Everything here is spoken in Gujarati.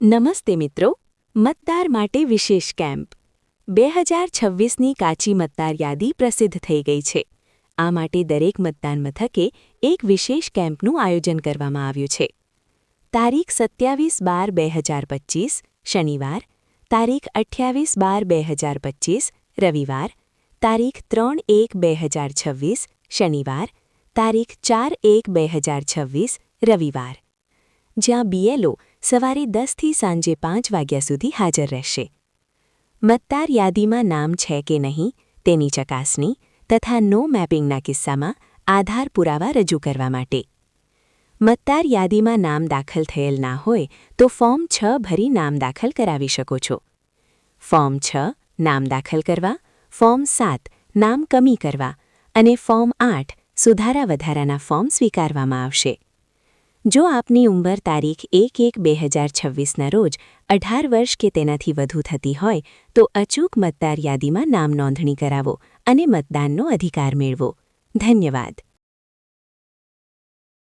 નમસ્તે મિત્રો, મતદાર માટે વિશેષ કેમ્પ 2026ની કાચી મતદાર યાદી પ્રસિદ્ધ થઈ ગઈ છે. આ માટે દરેક મતદાન મથકે એક વિશેષ કેમ્પનું આયોજન કરવામાં આવ્યું છે. તારીખ 27/12/2025 શનિવાર, તારીખ 28/12/2025 રવિવાર, તારીખ 3/1/2026 શનિવાર, તારીખ 4/1/2026 રવિવાર. જ્યાં BLO સવારે 10 થી સાંજે 5 વાગ્યા સુધી હાજર રહેશે. મતદાર યાદીમાં નામ છે કે નહીં તેની ચકાસણી તથા નો મેપિંગના કિસ્સામાં આધાર પુરાવા રજૂ કરવા માટે. મતદાર યાદીમાં નામ દાખલ થયેલ ના હોય તો ફોર્મ 6 ભરી નામ દાખલ કરાવી શકો છો. ફોર્મ 6 નામ દાખલ કરવા, ફોર્મ 7 નામ કમી કરવા અને ફોર્મ 8 સુધારા વધારાના ફોર્મ સ્વીકારવામાં આવશે. જો આપની ઉંમર તારીખ 1/1/2026ના રોજ 18 વર્ષ કે તેનાથી વધુ થતી હોય તો અચૂક મતદાર યાદીમાં નામ નોંધણી કરાવો અને મતદાનનો અધિકાર મેળવો. ધન્યવાદ.